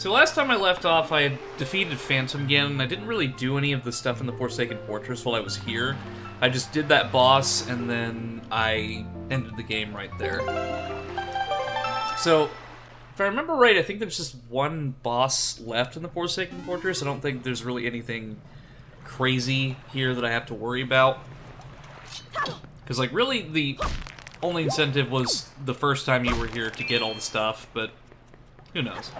So last time I left off, I had defeated Phantom Ganon, and I didn't really do any of the stuff in the Forsaken Fortress while I was here. I just did that boss, and then I ended the game right there. So, if I remember right, I think there's just one boss left in the Forsaken Fortress. I don't think there's really anything crazy here that I have to worry about. Because, like, really, the only incentive was the first time you were here to get all the stuff, but who knows.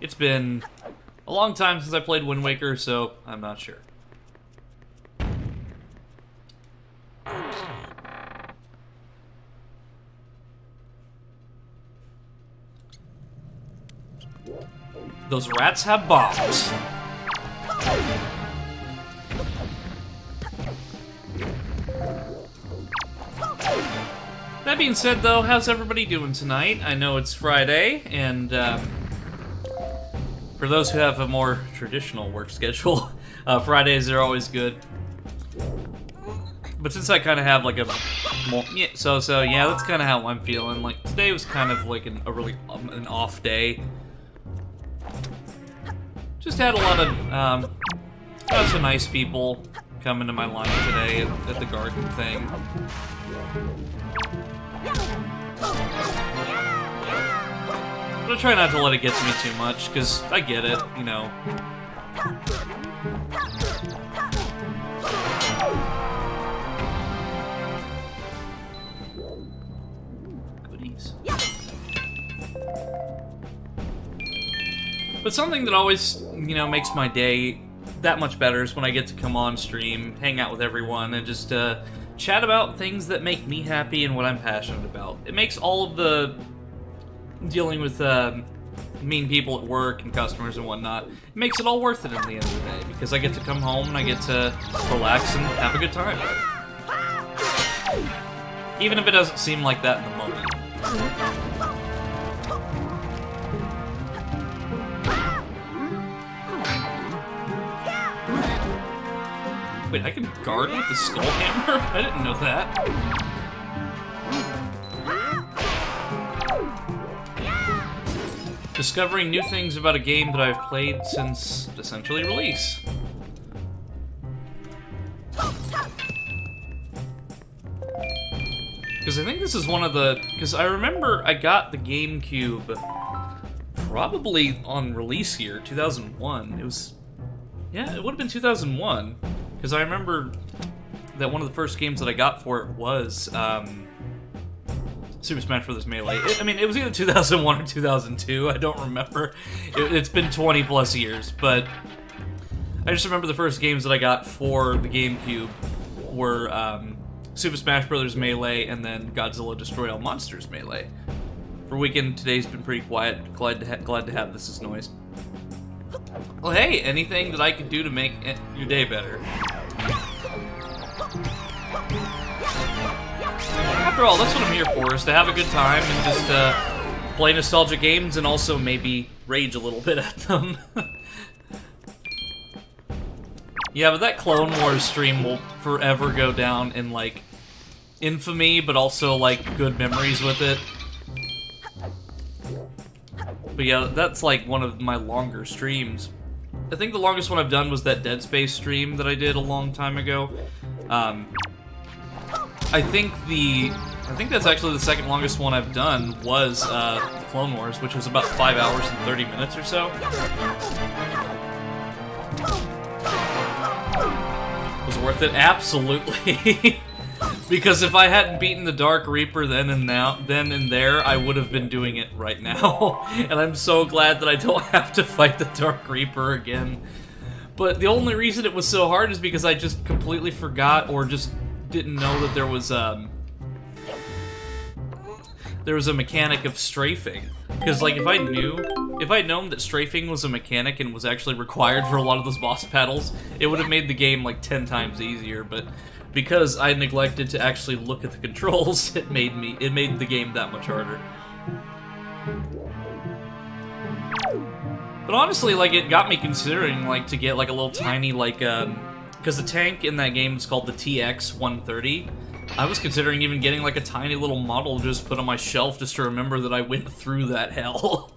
It's been a long time since I played Wind Waker, so I'm not sure. Those rats have bombs. That being said, though, how's everybody doing tonight? I know it's Friday, and for those who have a more traditional work schedule, Fridays are always good. But since I kind of have like a more, yeah, so yeah, that's kind of how I'm feeling. Like today was kind of like an off day. Just had a lot of some nice people come into my line today at the garden thing. I'm gonna try not to let it get to me too much, because I get it, you know. Goodies. But something that always, you know, makes my day that much better is when I get to come on stream, hang out with everyone, and just chat about things that make me happy and what I'm passionate about. It makes all of the dealing with mean people at work and customers and whatnot, it makes it all worth it in the end of the day, because I get to come home and I get to relax and have a good time. Even if it doesn't seem like that in the moment. Wait, I can guard with the skull hammer? I didn't know that. Discovering new things about a game that I've played since, essentially, release. Because I think this is one of the... Because I remember I got the GameCube probably on release year, 2001. It was... Yeah, it would have been 2001. Because I remember that one of the first games that I got for it was Super Smash Bros. Melee. I mean, it was either 2001 or 2002. I don't remember. It's been 20 plus years, but I just remember the first games that I got for the GameCube were Super Smash Bros. Melee and then Godzilla Destroy All Monsters Melee. For weekend, today's been pretty quiet. Glad to have this as noise. Well, hey, anything that I can do to make your day better. After all, that's what I'm here for, is to have a good time and just play nostalgic games and also maybe rage a little bit at them. Yeah, but that Clone Wars stream will forever go down in, like, infamy, but also, like, good memories with it. But yeah, that's, like, one of my longer streams. I think the longest one I've done was that Dead Space stream that I did a long time ago. I think that's actually the second longest one I've done was the Clone Wars, which was about 5 hours and 30 minutes or so. Was worth it? Absolutely. Because if I hadn't beaten the Dark Reaper then and there, I would have been doing it right now. And I'm so glad that I don't have to fight the Dark Reaper again. But the only reason it was so hard is because I just completely forgot or just didn't know that there was a mechanic of strafing. Because, like, if I'd known that strafing was a mechanic and was actually required for a lot of those boss battles, it would have made the game, like, 10 times easier, but because I neglected to actually look at the controls, it made the game that much harder. But honestly, like, it got me considering, like, to get, like, a little tiny, like, because the tank in that game is called the TX-130. I was considering even getting, like, a tiny little model just put on my shelf just to remember that I went through that hell.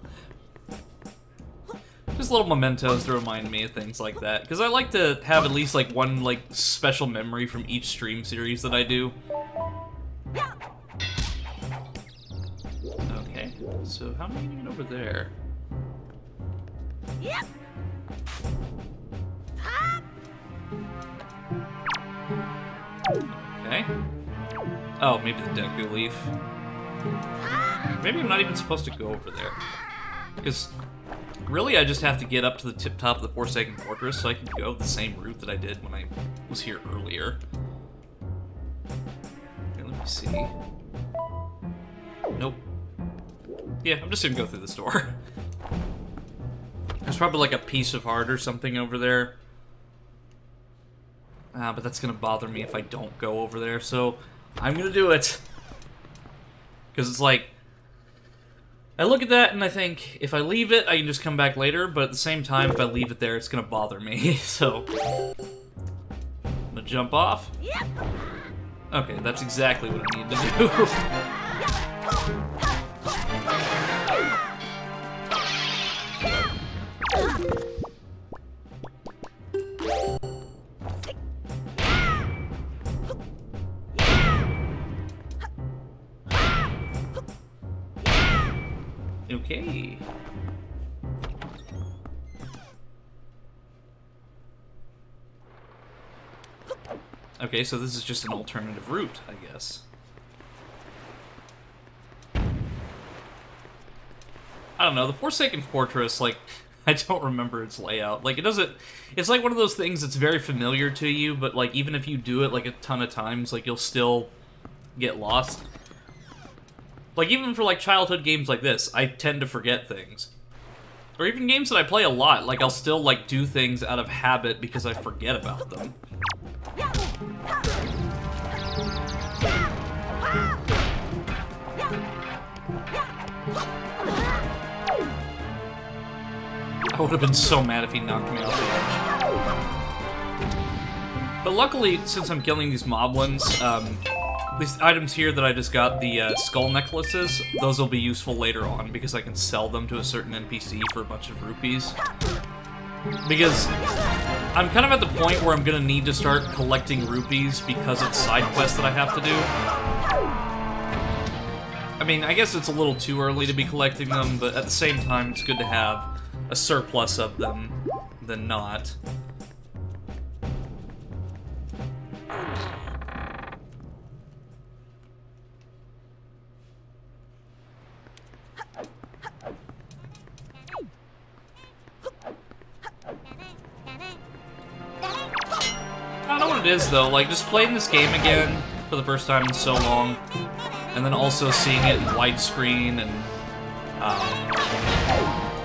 Just little mementos to remind me of things like that. Because I like to have at least, like, one, like, special memory from each stream series that I do. Okay, so how am I getting it over there? Okay. Oh, maybe the Deku Leaf. Maybe I'm not even supposed to go over there. Because, really, I just have to get up to the tip-top of the Forsaken Fortress so I can go the same route that I did when I was here earlier. Okay, let me see. Nope. Yeah, I'm just gonna go through this door. There's probably like a piece of heart or something over there. But that's gonna bother me if I don't go over there, so I'm gonna do it. Because it's like, I look at that and I think, if I leave it, I can just come back later, but at the same time, if I leave it there, it's gonna bother me, so... I'm gonna jump off. Okay, that's exactly what I need to do. Okay. Okay, so this is just an alternative route, I guess. I don't know, the Forsaken Fortress, like, I don't remember its layout. Like, it doesn't... It's like one of those things that's very familiar to you, but, like, even if you do it, like, a ton of times, like, you'll still get lost. Like, even for, like, childhood games like this, I tend to forget things. Or even games that I play a lot, like, I'll still, like, do things out of habit because I forget about them. I would have been so mad if he knocked me off the edge. But luckily, since I'm killing these moblins, these items here that I just got, the skull necklaces, those will be useful later on because I can sell them to a certain NPC for a bunch of rupees. Because I'm kind of at the point where I'm gonna need to start collecting rupees because of side quests that I have to do. I mean, I guess it's a little too early to be collecting them, but at the same time, it's good to have a surplus of them than not. I don't know what it is, though. Like, just playing this game again for the first time in so long, and then also seeing it in widescreen and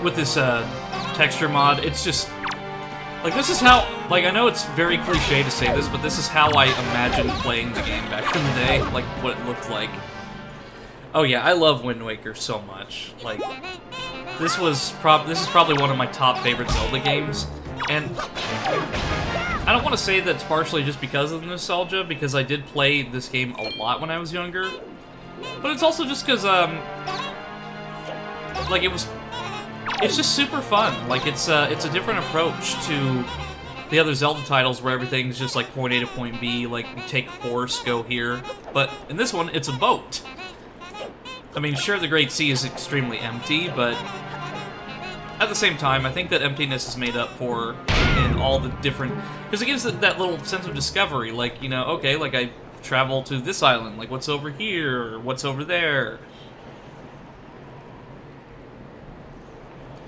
with this texture mod, it's just... Like, this is how... Like, I know it's very cliche to say this, but this is how I imagined playing the game back in the day. Like, what it looked like. Oh yeah, I love Wind Waker so much. Like, this is probably one of my top favorite Zelda games, and I don't want to say that's partially just because of the nostalgia, because I did play this game a lot when I was younger, but it's also just because, like, it's just super fun. Like, it's a different approach to the other Zelda titles where everything's just like point A to point B, like you take a horse, go here, but in this one, it's a boat. I mean, sure, the Great Sea is extremely empty, but at the same time, I think that emptiness is made up for in all the different... Because it gives that little sense of discovery, like, you know, okay, like, I travel to this island, like, what's over here, or what's over there?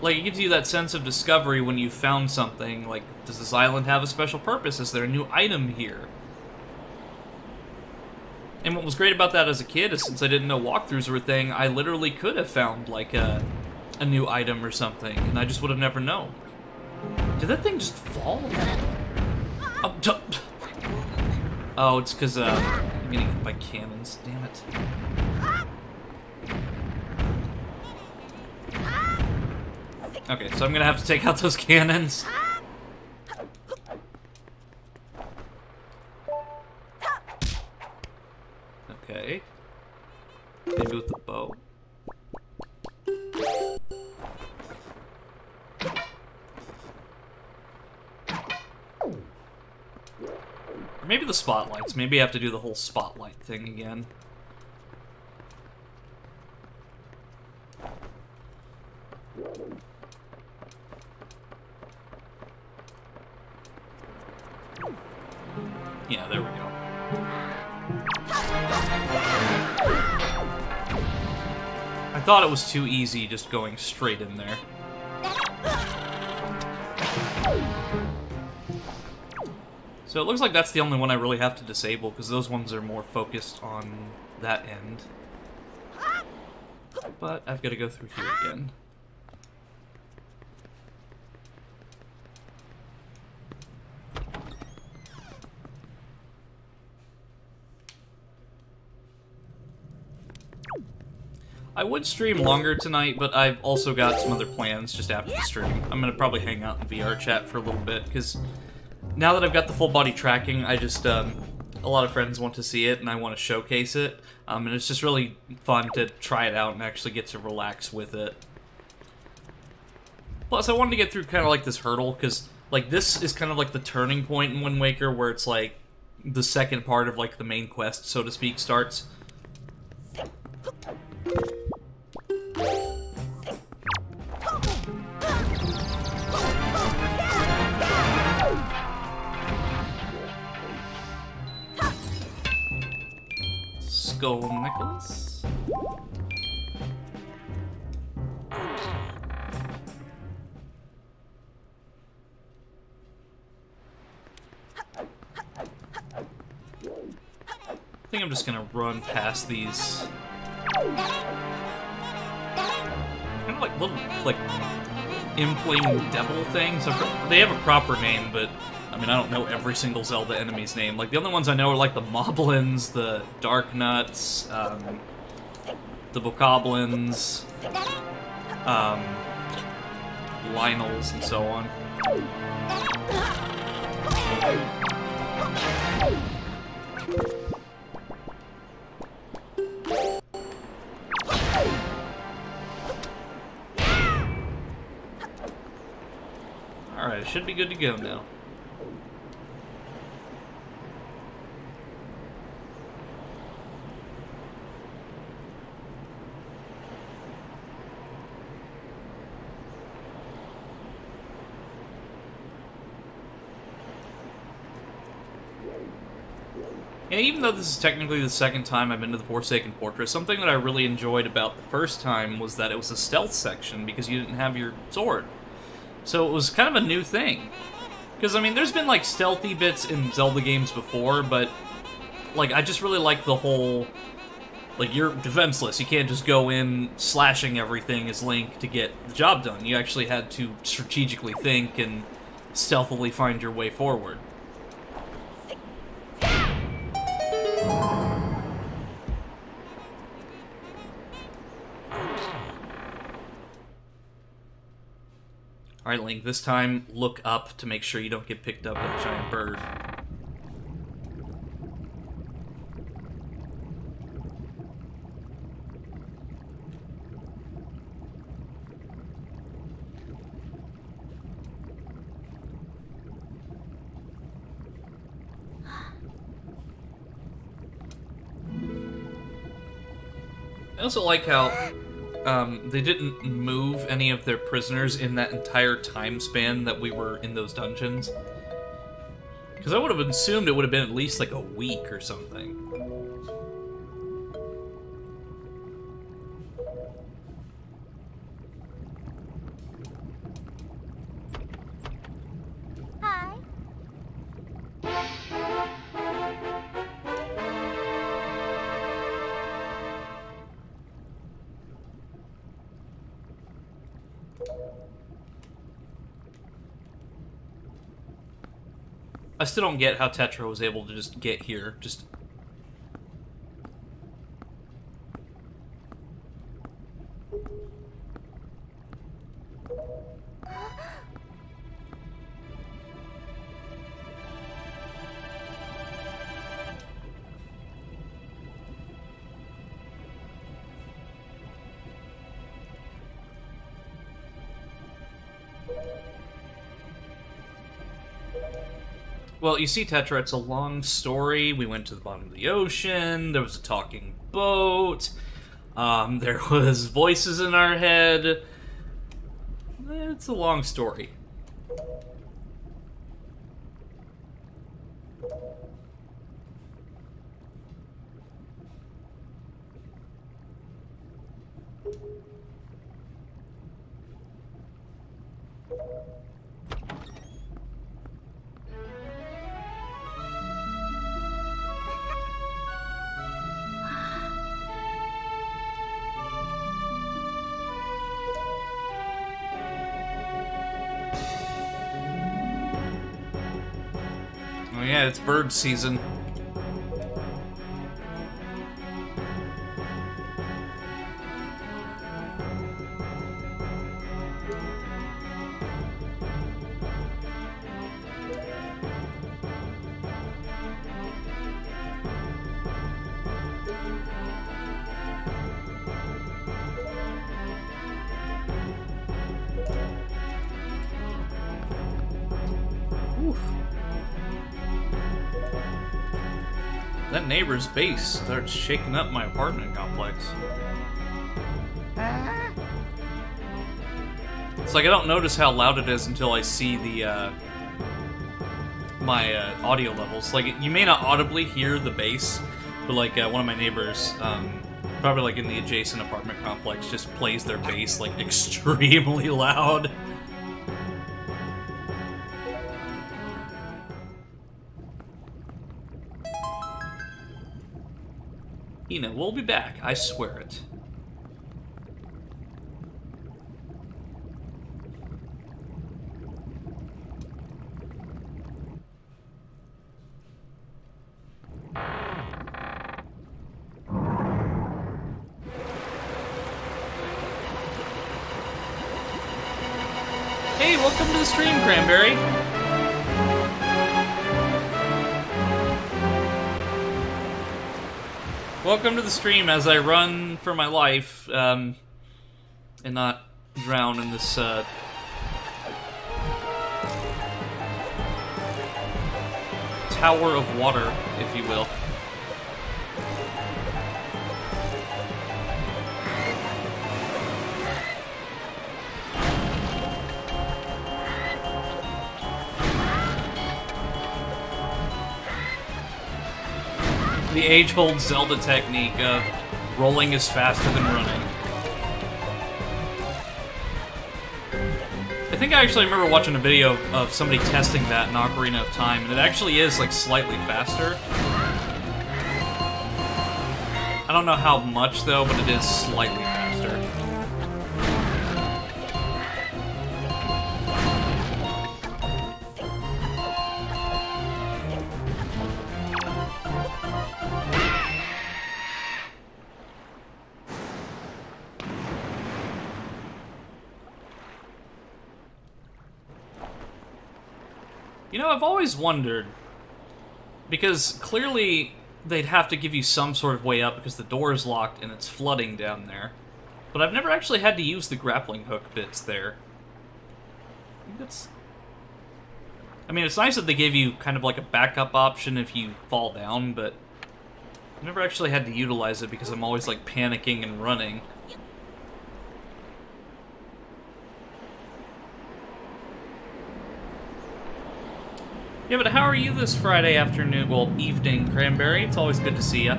Like, it gives you that sense of discovery when you found something, like, does this island have a special purpose? Is there a new item here? And what was great about that as a kid is since I didn't know walkthroughs were a thing, I literally could have found, like, a new item or something, and I just would have never known. Did that thing just fall? Oh, it's because, I'm getting hit by cannons. Damn it. Okay, so I'm gonna have to take out those cannons. Okay. Maybe with the bow. maybe the spotlights. Maybe I have to do the whole spotlight thing again. Yeah, there we go. I thought it was too easy just going straight in there. So it looks like that's the only one I really have to disable, because those ones are more focused on that end. But I've got to go through here again. I would stream longer tonight, but I've also got some other plans just after the stream. I'm going to probably hang out in VR chat for a little bit, because now that I've got the full body tracking, I just, a lot of friends want to see it, and I want to showcase it. And it's just really fun to try it out and actually get to relax with it. Plus, I wanted to get through kind of like this hurdle, because, like, this is kind of like the turning point in Wind Waker, where it's, like, the second part of, like, the main quest, so to speak, starts. Skull Necklace. I think I'm just gonna run past these kind of like little, like, impling devil things. They have a proper name, but I mean, I don't know every single Zelda enemy's name. Like, the only ones I know are, like, the Moblins, the Darknuts, the Bokoblins, Lynels, and so on. Alright, it should be good to go now. And even though this is technically the second time I've been to the Forsaken Fortress, something that I really enjoyed about the first time was that it was a stealth section because you didn't have your sword. So it was kind of a new thing. Because, I mean, there's been, like, stealthy bits in Zelda games before, but, like, I just really like the whole, like, you're defenseless. You can't just go in slashing everything as Link to get the job done. You actually had to strategically think and stealthily find your way forward. Alright, Link, this time, look up to make sure you don't get picked up by a giant bird. I also like how they didn't move any of their prisoners in that entire time span that we were in those dungeons. Because I would have assumed it would have been at least like a week or something. Hi. I still don't get how Tetra was able to just get here. Just... Well, you see, Tetra, it's a long story. We went to the bottom of the ocean. There was a talking boat. There was voices in our head. It's a long story. Oh yeah, it's bird season. That neighbor's base starts shaking up my apartment complex. It's like I don't notice how loud it is until I see the my audio levels. Like, you may not audibly hear the bass, but like one of my neighbors, probably like in the adjacent apartment complex, just plays their bass like extremely loud. Ina, we'll be back, I swear it. Hey, welcome to the stream, Cranberry. Welcome to the stream as I run for my life, and not drown in this, tower of water, if you will. The age-old Zelda technique of rolling is faster than running. I think I actually remember watching a video of somebody testing that in Ocarina of Time, and it actually is, like, slightly faster. I don't know how much, though, but it is slightly faster. You know, I've always wondered, because clearly they'd have to give you some sort of way up because the door is locked and it's flooding down there. But I've never actually had to use the grappling hook bits there. I mean, it's nice that they gave you kind of like a backup option if you fall down, but I've never actually had to utilize it because I'm always like panicking and running. Yeah, but how are you this Friday afternoon? Well, evening, Cranberry. It's always good to see ya.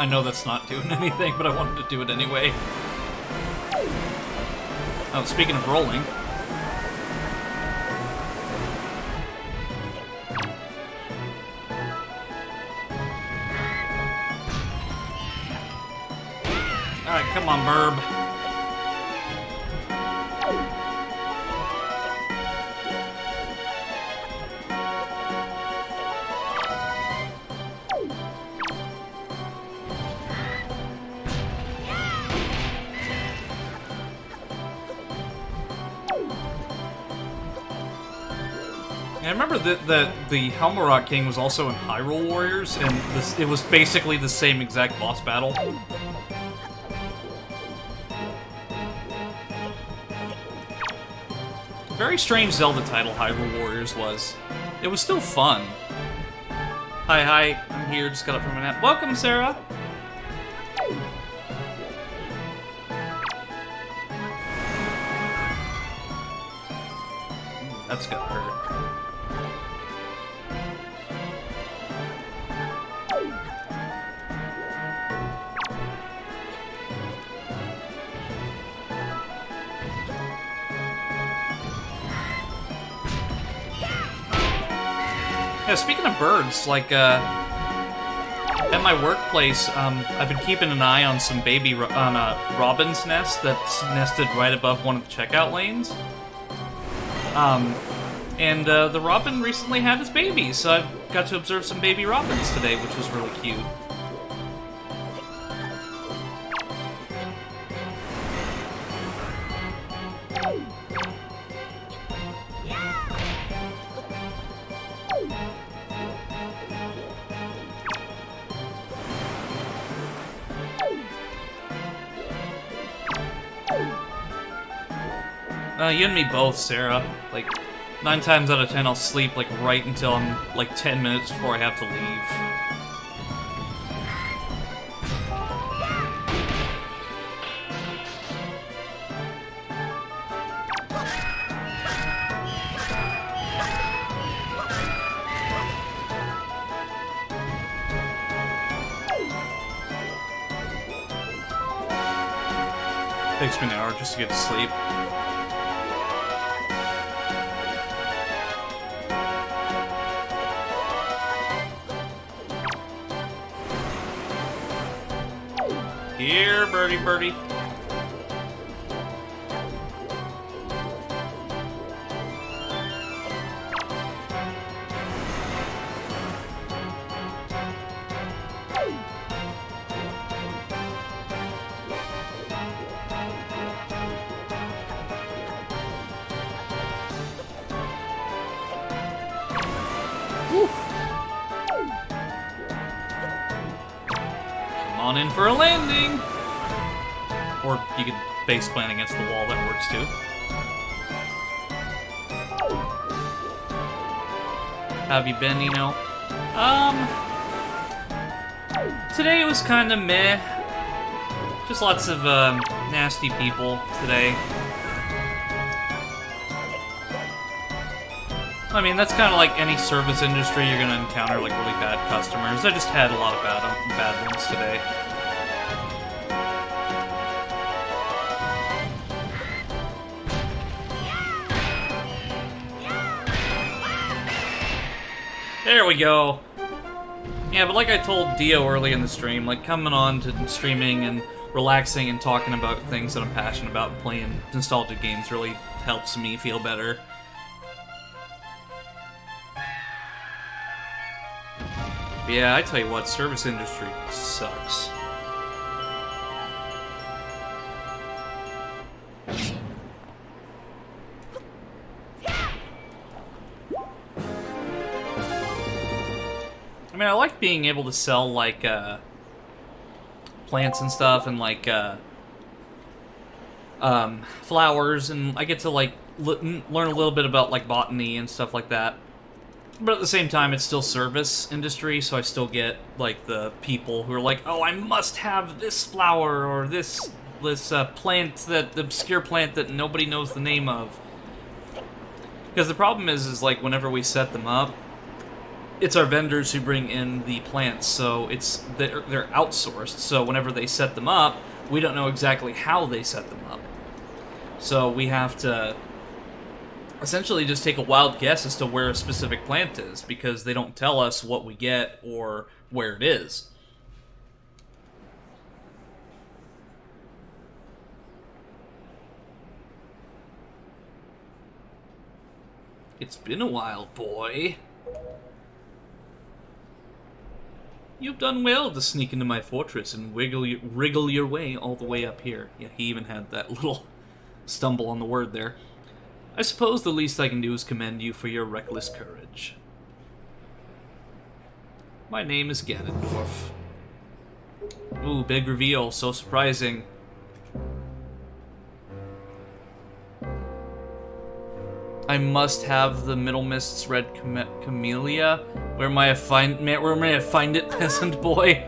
I know that's not doing anything, but I wanted to do it anyway. Oh, speaking of rolling. Alright, come on, Burb. I remember that the Helmarok King was also in Hyrule Warriors, and it was basically the same exact boss battle. Very strange Zelda title Hyrule Warriors was. It was still fun. Hi, I'm here, just got up from a nap. Welcome, Sarah! That's gonna hurt. Yeah, speaking of birds, like, at my workplace, I've been keeping an eye on some on a robin's nest that's nested right above one of the checkout lanes. And the robin recently had his baby, so I got to observe some baby robins today, which was really cute. You and me both, Sarah. Like, 9 times out of 10 I'll sleep, like, right until I'm, like, 10 minutes before I have to leave. Takes me an hour just to get to sleep. Here, birdie. On in for a landing! Or you could base plant against the wall, that works too. How have you been, Nino? Today it was kinda meh. Just lots of, nasty people today. I mean, that's kinda like any service industry, you're gonna encounter, like, really bad customers. I just had a lot of bad ones today. There we go. Yeah, but like I told Dio early in the stream, like, coming on to streaming and relaxing and talking about things that I'm passionate about and playing nostalgia games really helps me feel better. But yeah, I tell you what, service industry sucks. I mean, I like being able to sell, like, plants and stuff, and, like, flowers, and I get to, like, learn a little bit about, like, botany and stuff like that. But at the same time, it's still service industry, so I still get, like, the people who are like, oh, I must have this flower, or this plant, that obscure plant that nobody knows the name of. Because the problem is, like, whenever we set them up, it's our vendors who bring in the plants, so they're outsourced. So whenever they set them up, we don't know exactly how they set them up. So we have to essentially just take a wild guess as to where a specific plant is, because they don't tell us what we get or where it is. It's been a while, boy. You've done well to sneak into my fortress and wriggle your way all the way up here. Yeah, he even had that little stumble on the word there. I suppose the least I can do is commend you for your reckless courage. My name is Ganondorf. Ooh, big reveal, so surprising. I must have the Middle Mist's red camellia. Where may I find it, peasant boy?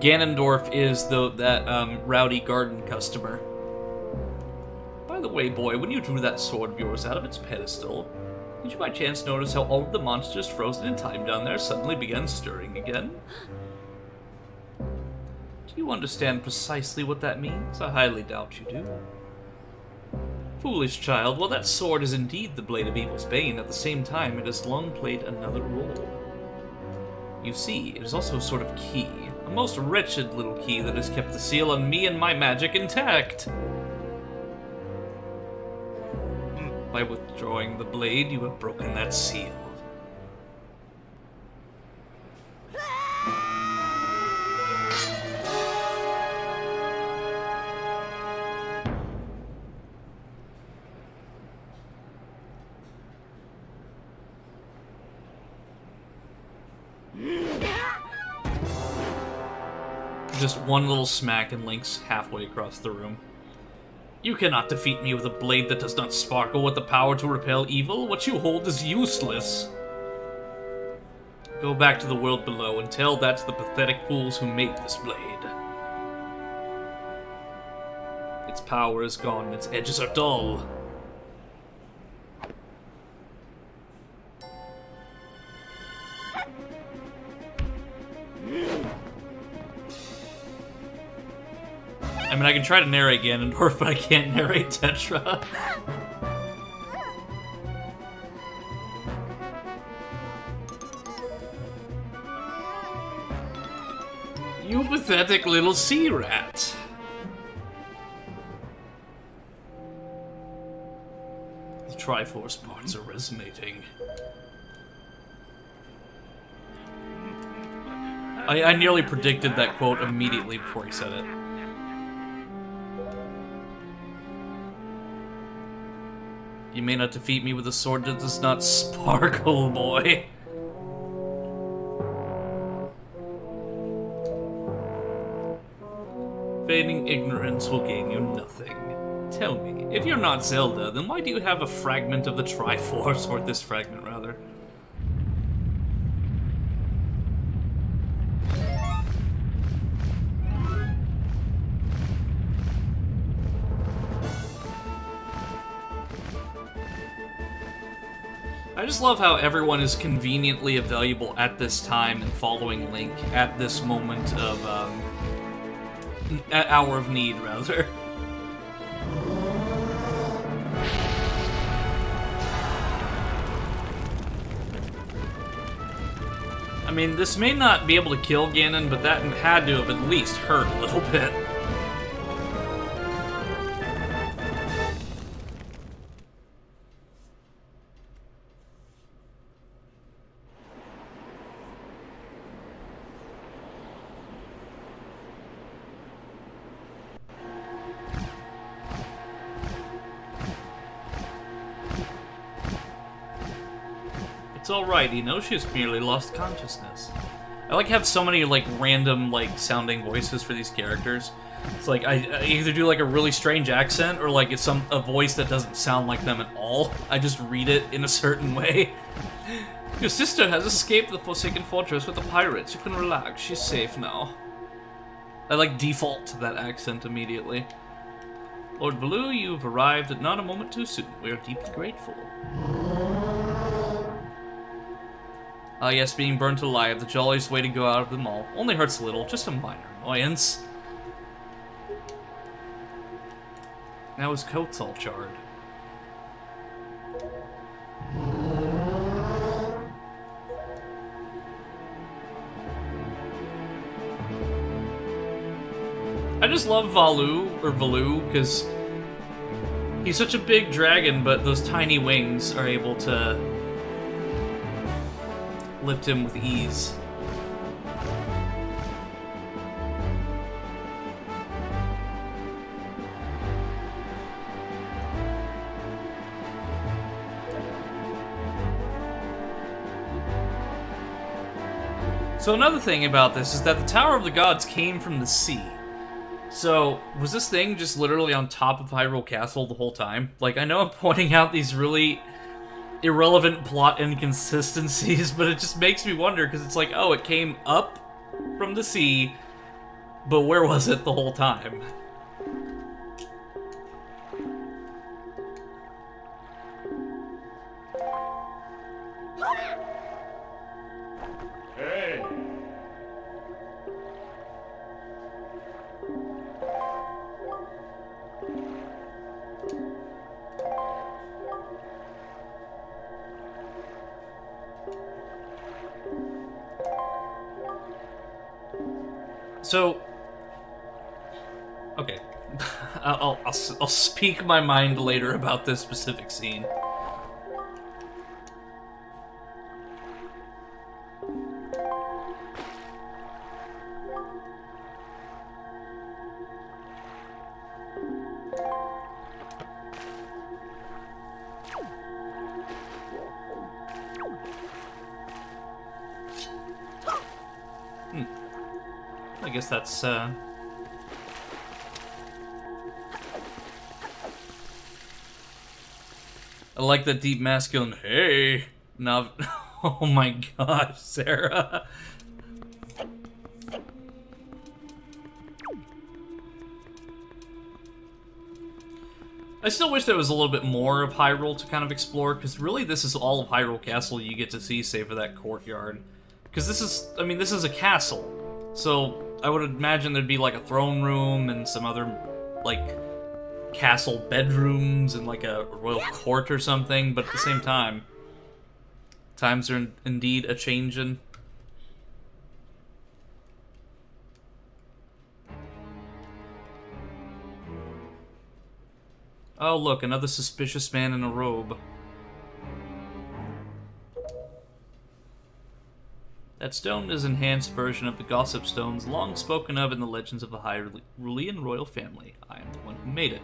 Ganondorf is that rowdy garden customer. By the way, boy, when you drew that sword of yours out of its pedestal, did you by chance notice how all of the monsters frozen in time down there suddenly began stirring again? Do you understand precisely what that means? I highly doubt you do. Foolish child, while that sword is indeed the blade of evil's bane, at the same time it has long played another role. You see, it is also a sort of key, a most wretched little key that has kept the seal on me and my magic intact. By withdrawing the blade, you have broken that seal. Just one little smack and Link's halfway across the room. You cannot defeat me with a blade that does not sparkle with the power to repel evil. What you hold is useless. Go back to the world below and tell that to the pathetic fools who made this blade. Its power is gone and its edges are dull. I mean, I can try to narrate Ganondorf, but I can't narrate Tetra. You pathetic little sea rat. The Triforce parts are resonating. I nearly predicted that quote immediately before he said it. You may not defeat me with a sword that does not sparkle, boy. Feigning ignorance will gain you nothing. Tell me, if you're not Zelda, then why do you have a fragment of the Triforce, or this fragment, rather? I just love how everyone is conveniently available at this time and following Link at this moment of, hour of need, rather. I mean, this may not be able to kill Ganon, but that had to have at least hurt a little bit. It's alright, you know, she's merely lost consciousness. I like have so many, like, random, like, sounding voices for these characters. It's like, I either do, like, a really strange accent, or, like, it's a voice that doesn't sound like them at all. I just read it in a certain way. Your sister has escaped the Forsaken Fortress with the pirates. You can relax, she's safe now. I, like, default to that accent immediately. Lord Baloo, you've arrived at not a moment too soon. We are deeply grateful. Ah yes, being burnt alive, the jolliest way to go out of them all. Only hurts a little, just a minor annoyance. Now his coat's all charred. I just love Valoo, because he's such a big dragon, but those tiny wings are able to lift him with ease. So another thing about this is that the Tower of the Gods came from the sea. So, was this thing just literally on top of Hyrule Castle the whole time? Like, I know I'm pointing out these really irrelevant plot inconsistencies, but it just makes me wonder, because it's like, oh, it came up from the sea, but where was it the whole time? Hey! So, okay, I'll speak my mind later about this specific scene. I guess that's, I like that deep masculine, hey, now, oh my gosh, Sarah. I still wish there was a little bit more of Hyrule to kind of explore, because really this is all of Hyrule Castle you get to see, save for that courtyard. Because this is, I mean, this is a castle, so I would imagine there'd be like a throne room and some other, like, castle bedrooms and like a royal court or something, but at the same time, times are indeed a-changin'. Oh look, another suspicious man in a robe. That stone is an enhanced version of the Gossip Stones long spoken of in the legends of the Hyrulean royal family. I am the one who made it.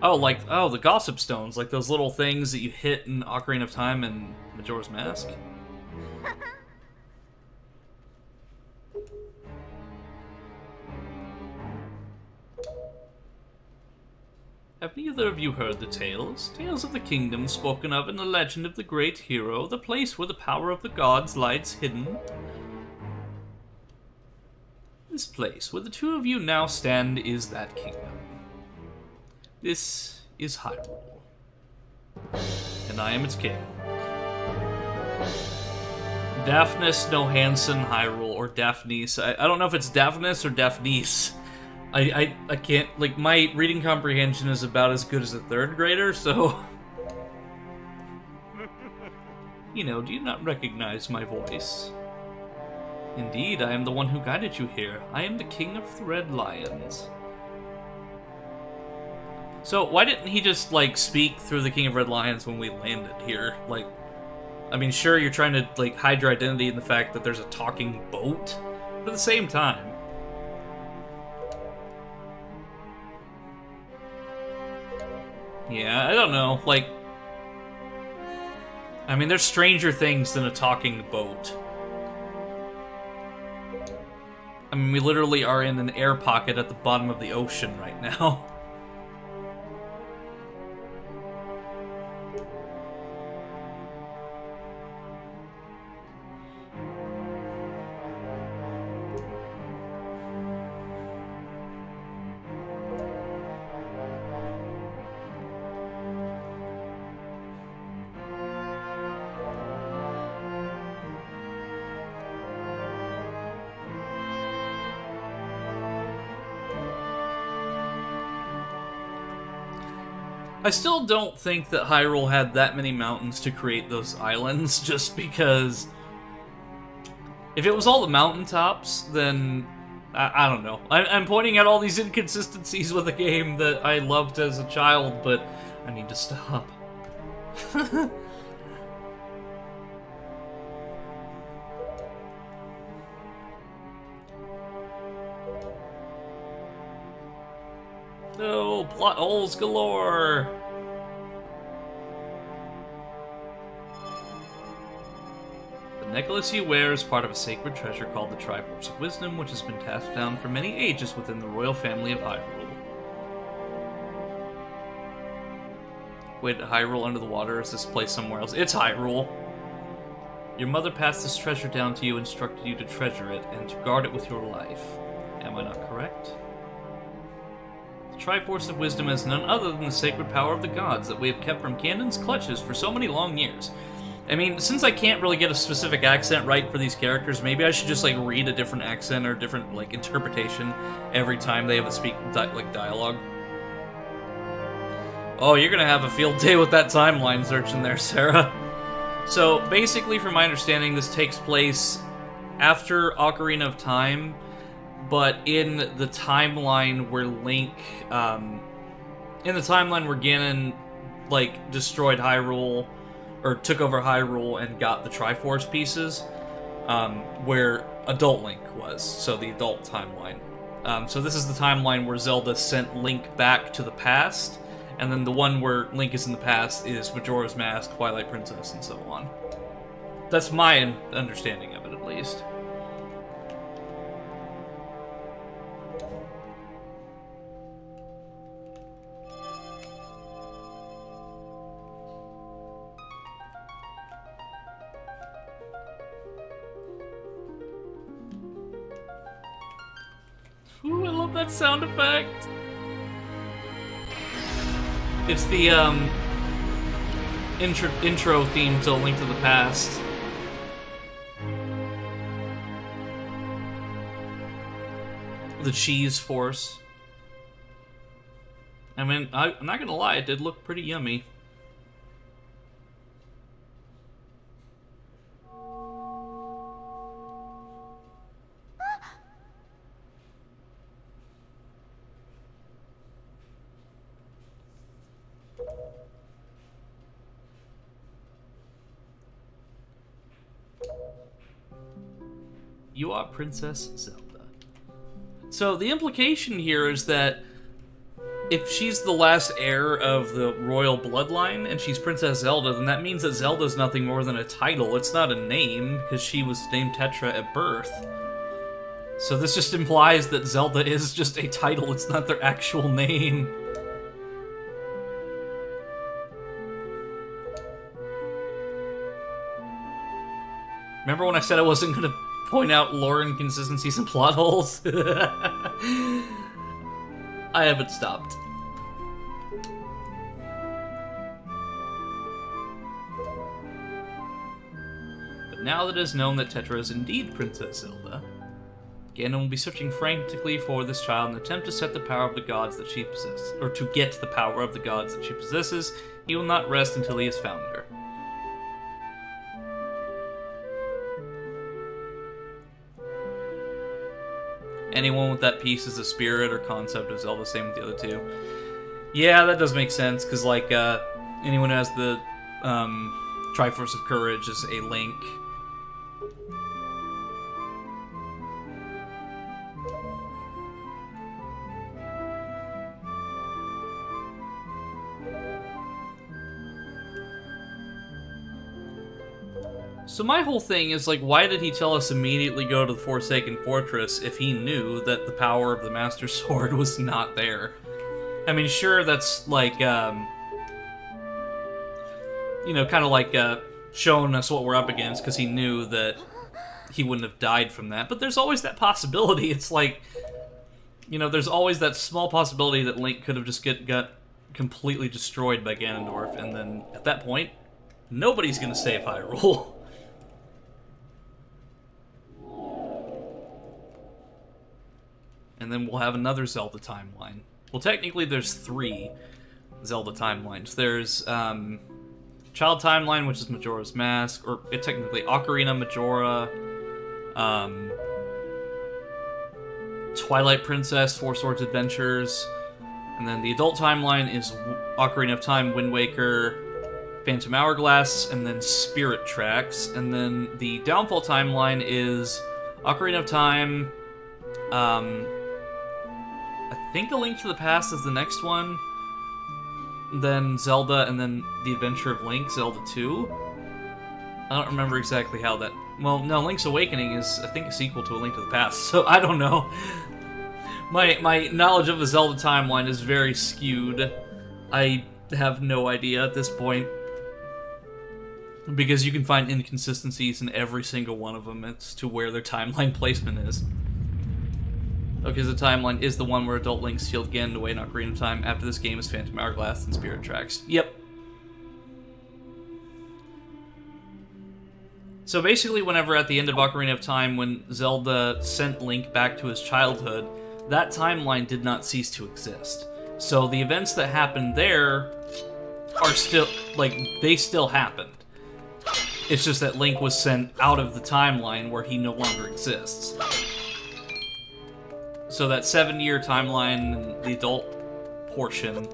Oh, like, oh, the Gossip Stones, like those little things that you hit in Ocarina of Time and Majora's Mask? Have neither of you heard the tales? Tales of the kingdom spoken of in the legend of the great hero, the place where the power of the gods lies hidden? This place where the two of you now stand is that kingdom. This is Hyrule, and I am its king. Daphnis no Hansen Hyrule, or Daphnis. I don't know if it's Daphnis or Daphnis. I can't, like, my reading comprehension is about as good as a third grader, so... You know, do you not recognize my voice? Indeed, I am the one who guided you here. I am the King of the Red Lions. So, why didn't he just, like, speak through the King of Red Lions when we landed here? Like, I mean, sure, you're trying to, like, hide your identity in the fact that there's a talking boat, but at the same time... Yeah, I don't know, like... I mean, there's stranger things than a talking boat. I mean, we literally are in an air pocket at the bottom of the ocean right now. I still don't think that Hyrule had that many mountains to create those islands, just because... If it was all the mountaintops, then... I don't know. I'm pointing out all these inconsistencies with a game that I loved as a child, but I need to stop. No, plot holes galore! The necklace you wear is part of a sacred treasure called the Triforce of Wisdom, which has been passed down for many ages within the royal family of Hyrule. Wait, Hyrule under the water? Is this place somewhere else? It's Hyrule! Your mother passed this treasure down to you, instructed you to treasure it, and to guard it with your life. Am I not correct? The Triforce of Wisdom is none other than the sacred power of the gods that we have kept from Ganon's clutches for so many long years. I mean, since I can't really get a specific accent right for these characters, maybe I should just, like, read a different accent or different, like, interpretation every time they have a dialogue. Oh, you're gonna have a field day with that timeline search in there, Sarah. So, basically, from my understanding, this takes place after Ocarina of Time, but in the timeline where Link, in the timeline where Ganon, like, destroyed Hyrule, or took over Hyrule and got the Triforce pieces, where adult Link was, so the adult timeline. So this is the timeline where Zelda sent Link back to the past, and then the one where Link is in the past is Majora's Mask, Twilight Princess, and so on. That's my understanding of it, at least. Ooh, I love that sound effect! It's the, intro theme to Link to the Past. The cheese force. I mean, I'm not gonna lie, it did look pretty yummy. You are Princess Zelda. So the implication here is that if she's the last heir of the royal bloodline and she's Princess Zelda, then that means that Zelda's nothing more than a title. It's not a name, because she was named Tetra at birth. So this just implies that Zelda is just a title, it's not their actual name. Remember when I said I wasn't gonna point out lore inconsistencies and plot holes? I haven't stopped. But now that it is known that Tetra is indeed Princess Zelda, Ganon will be searching frantically for this child in an attempt to set the power of the gods that she possesses, or to get the power of the gods that she possesses. He will not rest until he has found her. Anyone with that piece is a spirit or concept of Zelda, same with the other two. Yeah, that does make sense, because, like, anyone who has the Triforce of Courage is a Link. So my whole thing is, like, why did he tell us immediately go to the Forsaken Fortress if he knew that the power of the Master Sword was not there? I mean, sure, that's, like, you know, kind of like, showing us what we're up against, because he knew that he wouldn't have died from that, but there's always that possibility. It's like, you know, there's always that small possibility that Link could have just got completely destroyed by Ganondorf, and then, at that point, nobody's gonna save Hyrule. And then we'll have another Zelda timeline. Well, technically there's 3 Zelda timelines. There's, Child Timeline, which is Majora's Mask, or technically Ocarina, Majora, Twilight Princess, Four Swords Adventures, and then the adult timeline is Ocarina of Time, Wind Waker, Phantom Hourglass, and then Spirit Tracks, and then the downfall timeline is Ocarina of Time, I think A Link to the Past is the next one, then Zelda, and then The Adventure of Link, Zelda 2. I don't remember exactly how that Well, no, Link's Awakening is, I think, a sequel to A Link to the Past, so I don't know. My knowledge of the Zelda timeline is very skewed. I have no idea at this point. Because you can find inconsistencies in every single one of them as to where their timeline placement is. Okay, so the timeline is the one where adult Link sealed Ganon away in Ocarina of Time. After this game is Phantom Hourglass and Spirit Tracks. Yep. So basically, whenever at the end of Ocarina of Time, when Zelda sent Link back to his childhood, that timeline did not cease to exist. So the events that happened there are still, like, they still happened. It's just that Link was sent out of the timeline where he no longer exists. So that 7-year timeline and the adult portion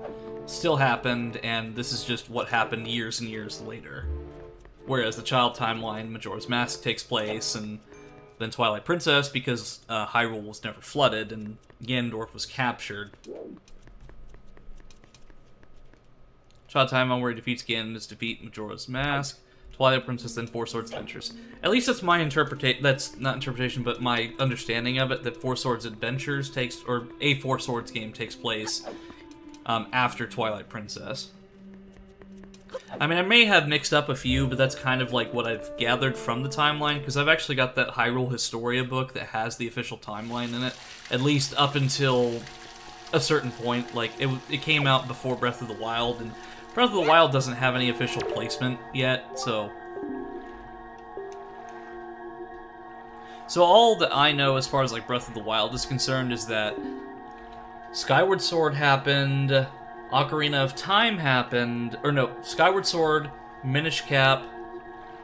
still happened, and this is just what happened years and years later. Whereas the child timeline, Majora's Mask takes place, and then Twilight Princess, because Hyrule was never flooded, and Ganondorf was captured. Child timeline where he defeats Ganon is defeat Majora's Mask. Twilight Princess, then Four Swords Adventures. At least that's my interpretation. That's not interpretation, but my understanding of it. That Four Swords Adventures takes, or a Four Swords game takes place after Twilight Princess. I mean, I may have mixed up a few, but that's kind of like what I've gathered from the timeline, because I've actually got that Hyrule Historia book that has the official timeline in it, at least up until a certain point. Like, it came out before Breath of the Wild, and Breath of the Wild doesn't have any official placement yet, so... So all that I know as far as, like, Breath of the Wild is concerned is that Skyward Sword happened, Ocarina of Time happened, or no, Skyward Sword, Minish Cap,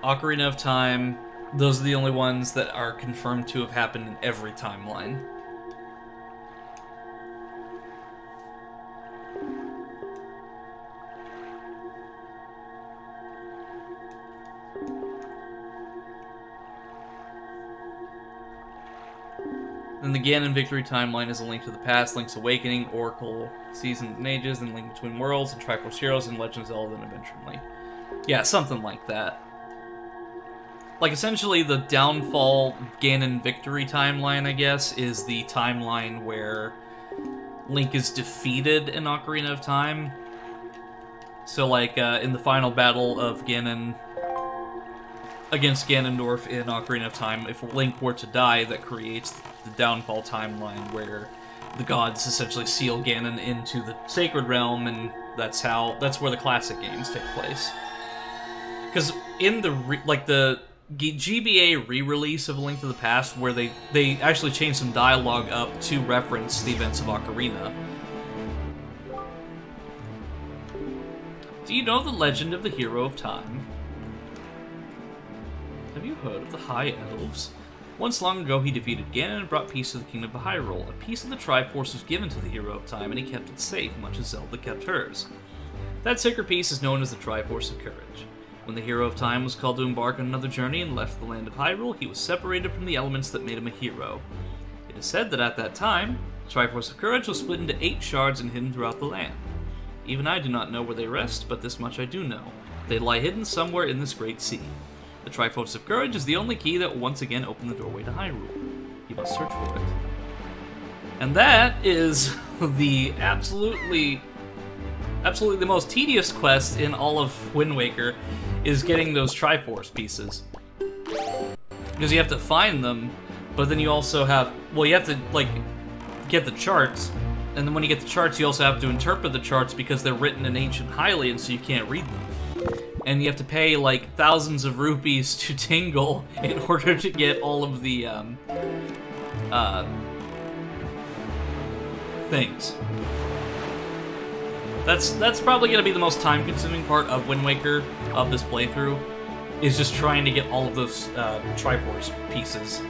Ocarina of Time, those are the only ones that are confirmed to have happened in every timeline. Then the Ganon Victory timeline is A Link to the Past, Link's Awakening, Oracle, Seasons and Ages, and Link Between Worlds, and Triforce Heroes, and Legend of Zelda, and Adventure Link. Yeah, something like that. Like, essentially, the Downfall Ganon Victory timeline, I guess, is the timeline where Link is defeated in Ocarina of Time. So, like, in the final battle of Ganon against Ganondorf in Ocarina of Time, if Link were to die, that creates the Downfall timeline where the gods essentially seal Ganon into the Sacred Realm, and that's where the classic games take place. Because in the GBA re-release of A Link to the Past, where they actually changed some dialogue up to reference the events of Ocarina. Do you know the legend of the Hero of Time? Have you heard of the High Elves? Once long ago, he defeated Ganon and brought peace to the Kingdom of Hyrule. A piece of the Triforce was given to the Hero of Time, and he kept it safe, much as Zelda kept hers. That sacred piece is known as the Triforce of Courage. When the Hero of Time was called to embark on another journey and left the land of Hyrule, he was separated from the elements that made him a hero. It is said that at that time, the Triforce of Courage was split into 8 shards and hidden throughout the land. Even I do not know where they rest, but this much I do know. They lie hidden somewhere in this great sea. The Triforce of Courage is the only key that will once again open the doorway to Hyrule. You must search for it. And that is the absolutely the most tedious quest in all of Wind Waker, is getting those Triforce pieces. Because you have to find them, but then you also have, well, you have to, like, get the charts, and then when you get the charts, you also have to interpret the charts because they're written in Ancient Hylian, so you can't read them. And you have to pay, like, thousands of rupees to Tingle in order to get all of the, things. That's probably going to be the most time-consuming part of Wind Waker, of this playthrough, is just trying to get all of those, Triforce pieces.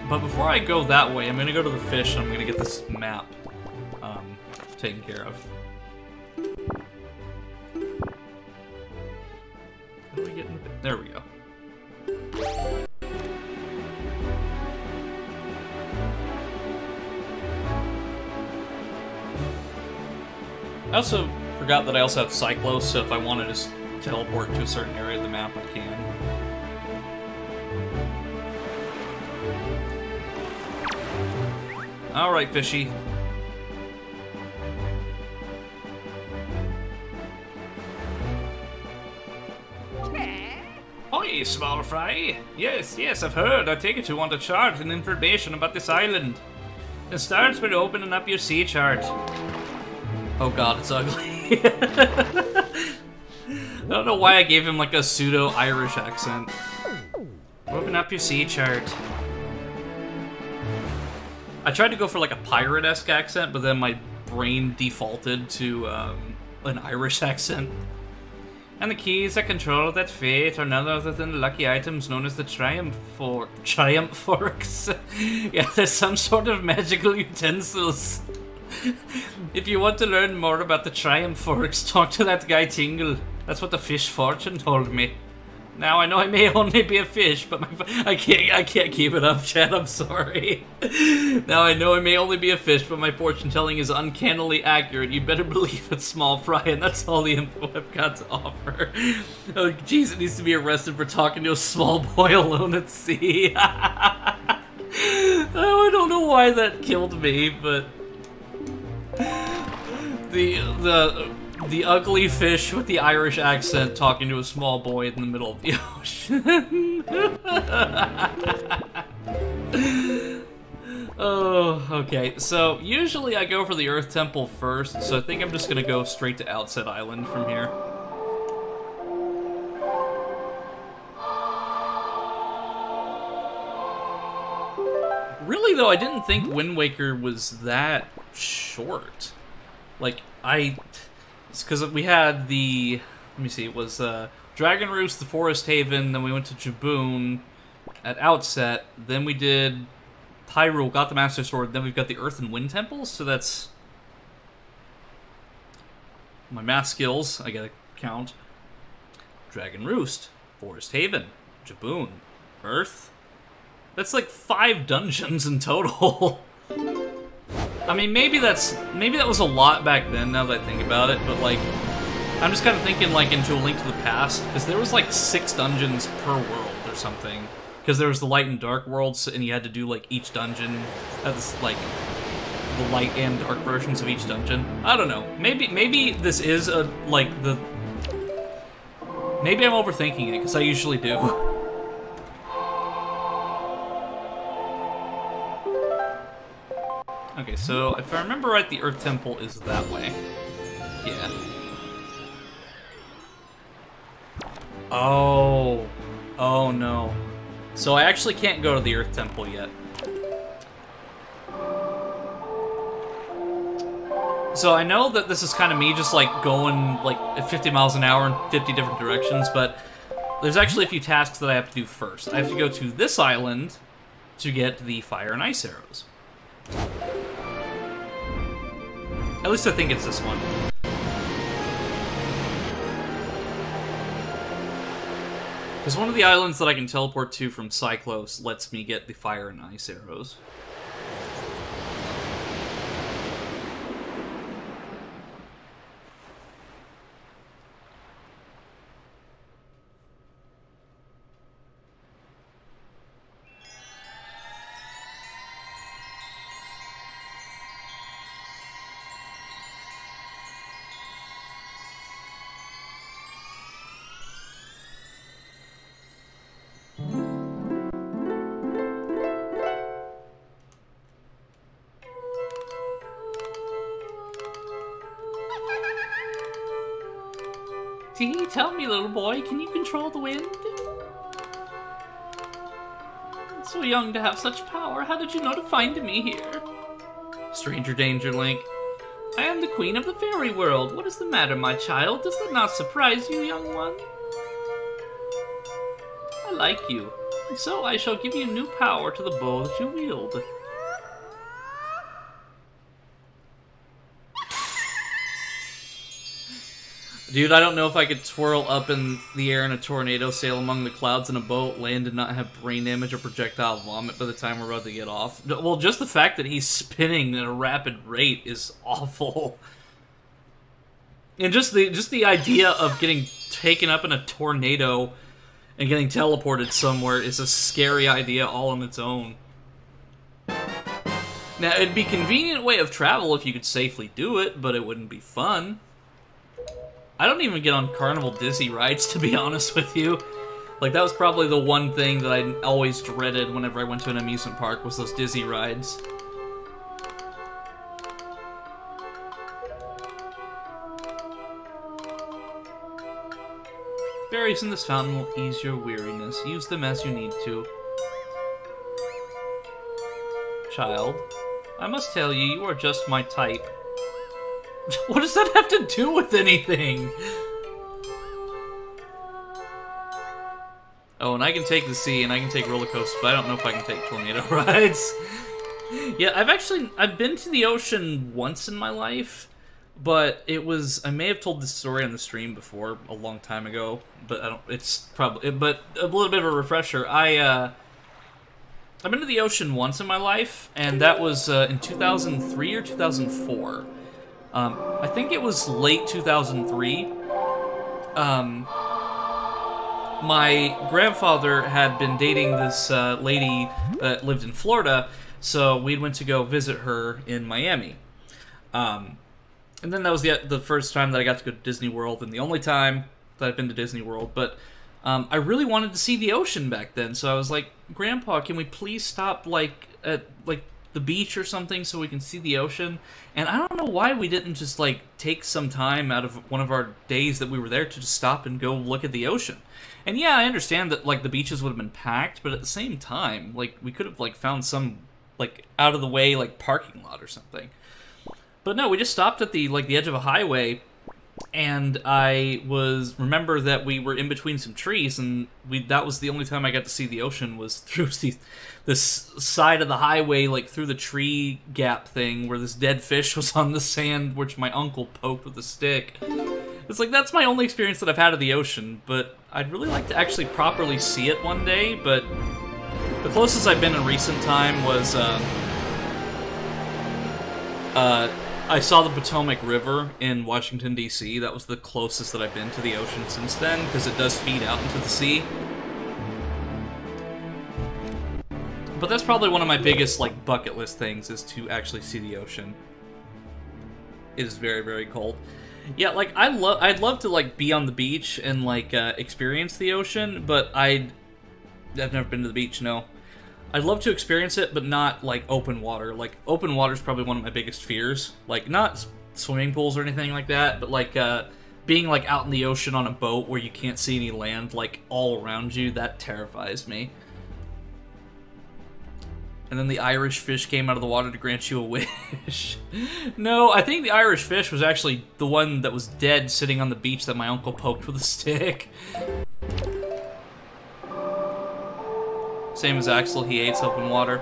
But before I go that way, I'm going to go to the fish, and I'm going to get this map, taken care of. How do we get in the... There we go. I also forgot that I also have Cyclos, so if I want to just teleport to a certain area of the map, I can. Alright, fishy. Oi, small fry. Yes, yes, I've heard. I take it you want a chart and information about this island. It starts with opening up your sea chart. Oh god, it's ugly. I don't know why I gave him like a pseudo-Irish accent. Open up your sea chart. I tried to go for like a pirate-esque accent, but then my brain defaulted to an Irish accent. And the keys that control that fate are none other than the lucky items known as the Triumph Forks. Yeah, there's some sort of magical utensils. If you want to learn more about the Triumph Forks, talk to that guy Tingle. That's what the fish fortune told me. Now I know I may only be a fish, but I can't keep it up, Chad. I'm sorry. Now I know I may only be a fish, but my fortune telling is uncannily accurate. You better believe it's small fry, and that's all the info I've got to offer. Oh, jeez, it needs to be arrested for talking to a small boy alone at sea. Oh, I don't know why that killed me, but the ugly fish with the Irish accent talking to a small boy in the middle of the ocean. Oh, okay. So, usually I go for the Earth Temple first, so I think I'm just gonna go straight to Outset Island from here. Really, though, I didn't think Wind Waker was that short. Like, it's because we had the, let me see, it was Dragon Roost, the Forest Haven, then we went to Jaboon at Outset, then we did Hyrule, got the Master Sword, then we've got the Earth and Wind Temples, so that's my math skills, I gotta count. Dragon Roost, Forest Haven, Jaboon, Earth. That's like 5 dungeons in total. I mean, maybe that was a lot back then, now that I think about it, but, like, I'm just kind of thinking, like, into A Link to the Past, because there was, like, 6 dungeons per world or something, because there was the Light and Dark worlds, and you had to do, like, each dungeon, that's, like, the light and dark versions of each dungeon. I don't know. Maybe this is, maybe I'm overthinking it, because I usually do. Okay, so if I remember right, the Earth Temple is that way. Yeah. Oh. Oh, no. So I actually can't go to the Earth Temple yet. So I know that this is kind of me just, like, going, like, at 50 miles an hour in 50 different directions, but there's actually a few tasks that I have to do first. I have to go to this island to get the fire and ice arrows. At least I think it's this one. Because one of the islands that I can teleport to from Cyclos lets me get the fire and ice arrows. Tell me, little boy, can you control the wind? So young to have such power, how did you know to find me here? Stranger danger, Link. I am the queen of the fairy world. What is the matter, my child? Does that not surprise you, young one? I like you, and so I shall give you new power to the bow that you wield. Dude, I don't know if I could twirl up in the air in a tornado, sail among the clouds in a boat, land and not have brain damage or projectile vomit by the time we're about to get off. Well, just the fact that he's spinning at a rapid rate is awful. And just the idea of getting taken up in a tornado and getting teleported somewhere is a scary idea all on its own. Now, it'd be a convenient way of travel if you could safely do it, but it wouldn't be fun. I don't even get on Carnival Dizzy rides, to be honest with you. Like, that was probably the one thing that I always dreaded whenever I went to an amusement park, was those Dizzy rides. Berries in this fountain will ease your weariness. Use them as you need to. Child, I must tell you, you are just my type. What does that have to do with anything? Oh, and I can take the sea, and I can take roller coasters, but I don't know if I can take tornado rides. Yeah, I've been to the ocean once in my life, but it was, I may have told this story on the stream before, a long time ago, but it's probably, but a little bit of a refresher. I've been to the ocean once in my life, and that was in 2003 or 2004. I think it was late 2003. My grandfather had been dating this lady that lived in Florida, so we went to go visit her in Miami. And then that was the first time that I got to go to Disney World, and the only time that I've been to Disney World, but I really wanted to see the ocean back then, so I was like, Grandpa, can we please stop, like, at, like, the beach or something so we can see the ocean? And I don't know why we didn't just, like, take some time out of one of our days that we were there to just stop and go look at the ocean. And yeah, I understand that, like, the beaches would have been packed, but at the same time, like, we could have, like, found some, like, out-of-the-way, like, parking lot or something. But no, we just stopped at the, like, the edge of a highway, and remember that we were in between some trees, and that was the only time I got to see the ocean, was through this side of the highway, like, through the tree gap thing, where this dead fish was on the sand, which my uncle poked with a stick. It's like, that's my only experience that I've had of the ocean, but I'd really like to actually properly see it one day, but the closest I've been in recent time was, I saw the Potomac River in Washington, D.C. That was the closest that I've been to the ocean since then, because it does feed out into the sea. But that's probably one of my biggest, like, bucket list things, is to actually see the ocean. It is very, very cold. Yeah, like, I'd love to, like, be on the beach and, like, experience the ocean, but I've never been to the beach, no. I'd love to experience it, but not, like, open water. Like, open water is probably one of my biggest fears. Like, not swimming pools or anything like that, but, like, being, like, out in the ocean on a boat where you can't see any land, like, all around you, that terrifies me. And then the Irish fish came out of the water to grant you a wish. No, I think the Irish fish was actually the one that was dead sitting on the beach that my uncle poked with a stick. Same as Axel, he hates open water.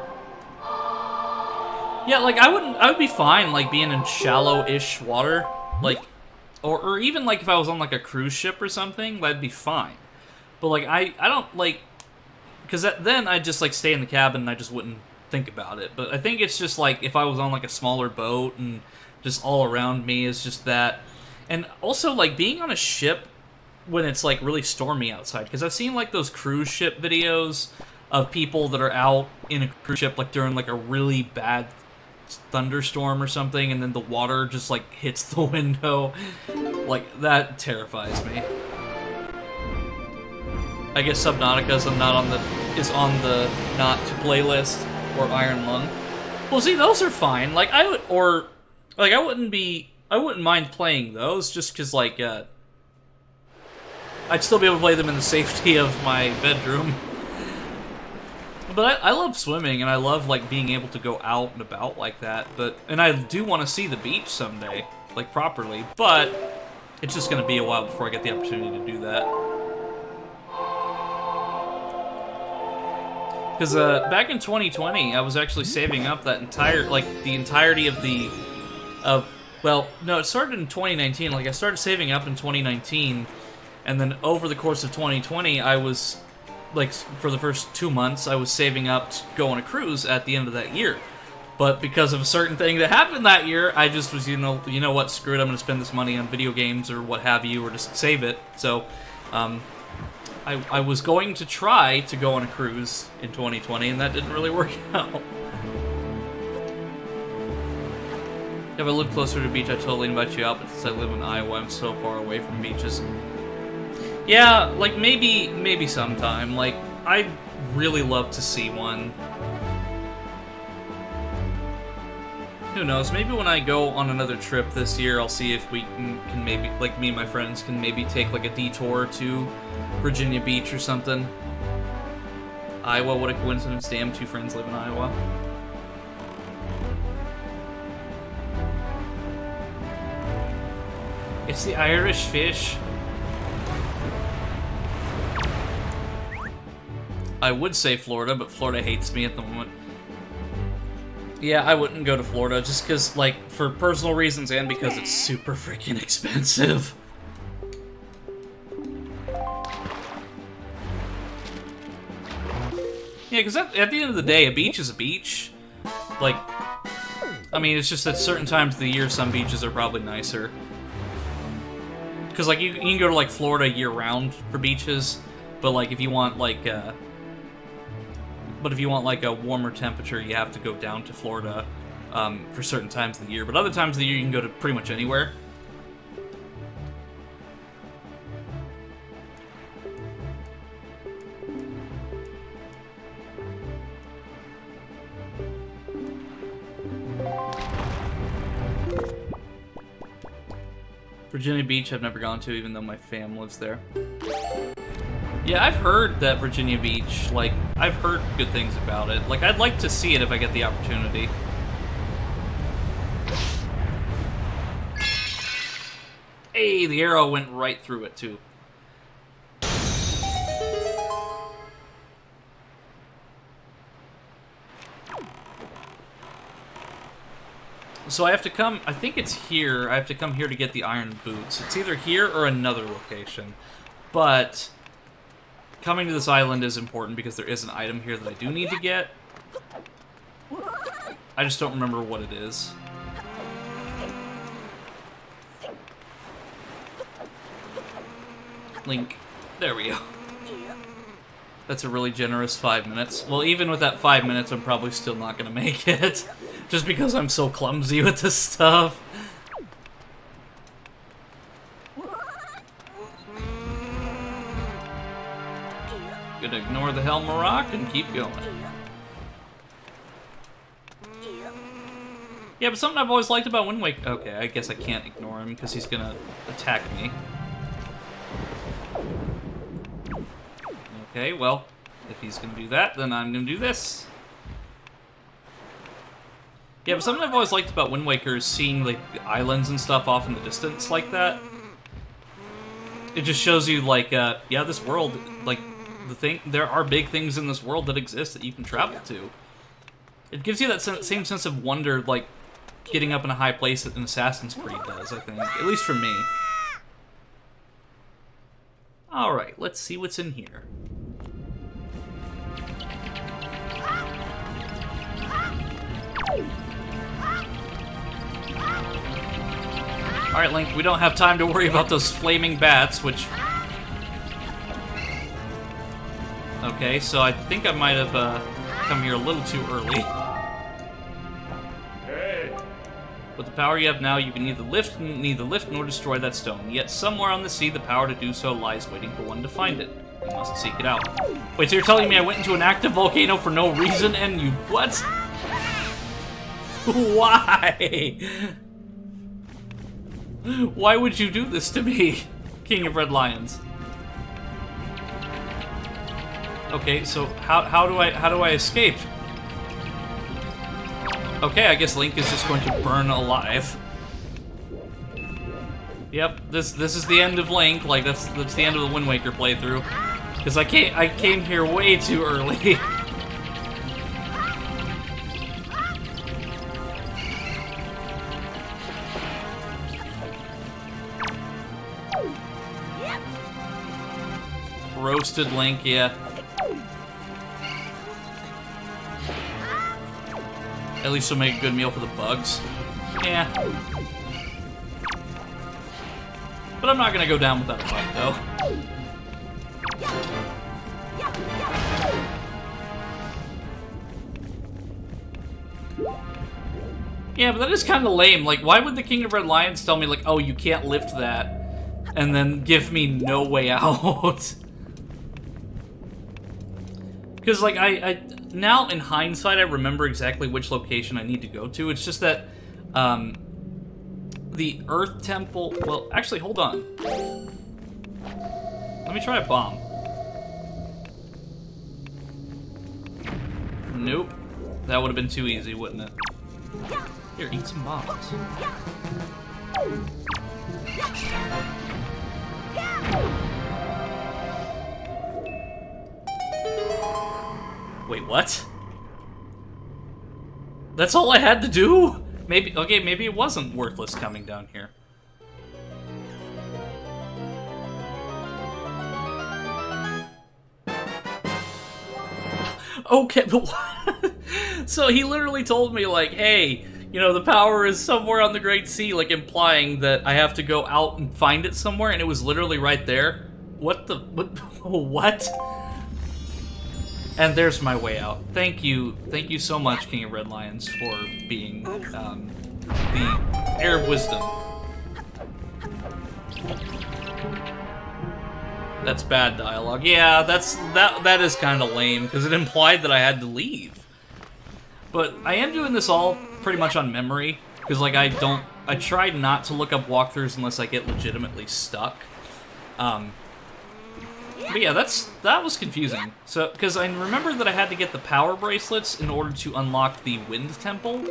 Yeah, like, I would be fine, like, being in shallow-ish water. Like, or even, like, if I was on, like, a cruise ship or something, that'd be fine. But, like, I don't, like, because then I'd just, like, stay in the cabin and I just wouldn't think about it. But I think it's just, like, if I was on, like, a smaller boat and just all around me is just that. And also, like, being on a ship when it's, like, really stormy outside. Because I've seen, like, those cruise ship videos of people that are out in a cruise ship, like, during, like, a really bad thunderstorm or something, and then the water just, like, hits the window. Like, that terrifies me. I guess Subnautica is on the not to playlist, or Iron Lung. Well, see, those are fine. Like, I wouldn't mind playing those, just because, like, I'd still be able to play them in the safety of my bedroom. But I love swimming, and I love, like, being able to go out and about like that, and I do want to see the beach someday, like, properly, but it's just going to be a while before I get the opportunity to do that. Because, back in 2020, I was actually saving up that the entirety of well, no, it started in 2019, like, I started saving up in 2019, and then over the course of 2020, I was, like, for the first 2 months, I was saving up to go on a cruise at the end of that year. But because of a certain thing that happened that year, I just was, you know what, screw it, I'm going to spend this money on video games or what have you, or just save it. So, I was going to try to go on a cruise in 2020, and that didn't really work out. If I live closer to the beach, I totally invite you out, but since I live in Iowa, I'm so far away from beaches. Yeah, like, maybe sometime. Like, I'd really love to see one. Who knows, maybe when I go on another trip this year, I'll see if we can maybe, like, me and my friends can maybe take, like, a detour to Virginia Beach or something. Iowa, what a coincidence. Damn, 2 friends live in Iowa. It's the Irish fish. I would say Florida, but Florida hates me at the moment. Yeah, I wouldn't go to Florida just because, like, for personal reasons and because it's super freaking expensive. Yeah, because at the end of the day, a beach is a beach. Like, I mean, it's just at certain times of the year, some beaches are probably nicer. Because, like, you can go to, like, Florida year-round for beaches, but, like, if you want, like, a warmer temperature, you have to go down to Florida for certain times of the year. But other times of the year, you can go to pretty much anywhere. Virginia Beach I've never gone to, even though my fam lives there. Yeah, I've heard that Virginia Beach, like, I've heard good things about it. Like, I'd like to see it if I get the opportunity. Hey, the arrow went right through it, too. So I have to come, I think it's here, I have to come here to get the iron boots. It's either here or another location. But coming to this island is important because there is an item here that I do need to get. I just don't remember what it is. Link. There we go. That's a really generous 5 minutes. Well, even with that 5 minutes, I'm probably still not gonna make it. Just because I'm so clumsy with this stuff. Gonna ignore the Helm of Rock and keep going. Yeah, but something I've always liked about Wind Waker... Okay, I guess I can't ignore him because he's gonna attack me. Okay, well, if he's gonna do that, then I'm gonna do this. Yeah, but something I've always liked about Wind Waker is seeing, like, the islands and stuff off in the distance like that. It just shows you, like, yeah, this world, like, there are big things in this world that exist that you can travel to. It gives you that same sense of wonder, like, getting up in a high place that an Assassin's Creed does, I think. At least for me. Alright, let's see what's in here. Alright, Link, we don't have time to worry about those flaming bats, which... Okay, so I think I might have come here a little too early. Hey. With the power you have now, you can neither lift nor destroy that stone. Yet somewhere on the sea, the power to do so lies waiting for one to find it. You must seek it out. Wait, so you're telling me I went into an active volcano for no reason and you... What? Why? Why would you do this to me, King of Red Lions? Okay, so how do I escape? Okay, I guess Link is just going to burn alive. Yep, this is the end of Link. Like that's the end of the Wind Waker playthrough. Because I came here way too early. Roasted Link, yeah. At least he'll make a good meal for the bugs. Yeah. But I'm not gonna go down without a fight, though. Yeah, but that is kind of lame. Like, why would the King of Red Lions tell me, like, oh, you can't lift that, and then give me no way out? Because, like, I now, in hindsight, I remember exactly which location I need to go to. It's just that, the Earth Temple... Well, actually, hold on. Let me try a bomb. Nope. That would have been too easy, wouldn't it? Here, eat some bombs. Wait, what? That's all I had to do? Maybe, okay, maybe it wasn't worthless coming down here. Okay, but what? So he literally told me, like, hey, you know, the power is somewhere on the Great Sea, like, implying that I have to go out and find it somewhere, and it was literally right there. What the... what? And there's my way out. Thank you so much, King of Red Lions, for being, the Heir of Wisdom. That's bad dialogue. Yeah, that is kind of lame, because it implied that I had to leave. But I am doing this all pretty much on memory, because, like, I try not to look up walkthroughs unless I get legitimately stuck. But yeah, that was confusing. So, because I remember that I had to get the power bracelets in order to unlock the Wind Temple,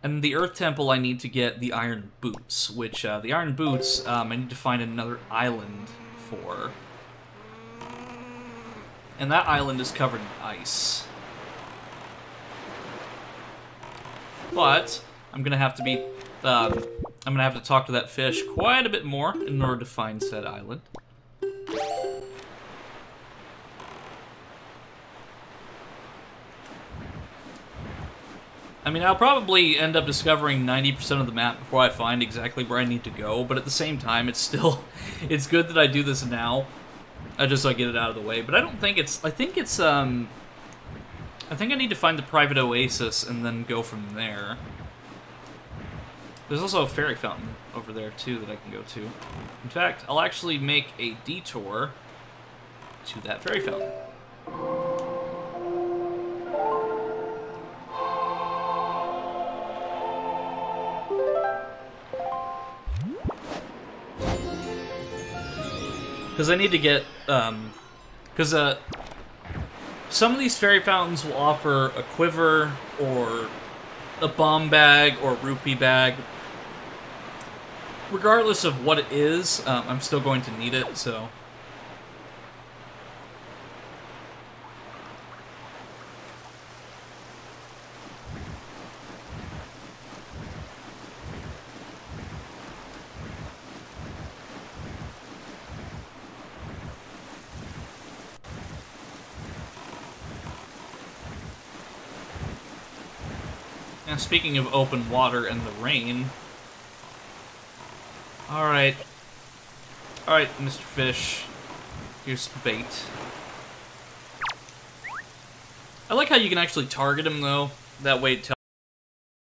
and the Earth Temple I need to get the Iron Boots, which, the Iron Boots, I need to find another island for. And that island is covered in ice. But I'm gonna have to be, I'm gonna have to talk to that fish quite a bit more in order to find said island. I mean, I'll probably end up discovering 90% of the map before I find exactly where I need to go, but at the same time, it's still, it's good that I do this now, just so I get it out of the way. But I don't think it's, I think I need to find the private oasis and then go from there. There's also a fairy fountain over there, too, that I can go to. In fact, I'll actually make a detour to that fairy fountain. Because I need to get, because, some of these fairy fountains will offer a quiver, or a bomb bag, or a rupee bag. Regardless of what it is, I'm still going to need it, so... Now, speaking of open water and the rain... Alright, Mr. Fish. Here's some bait. I like how you can actually target him, though. That way it tells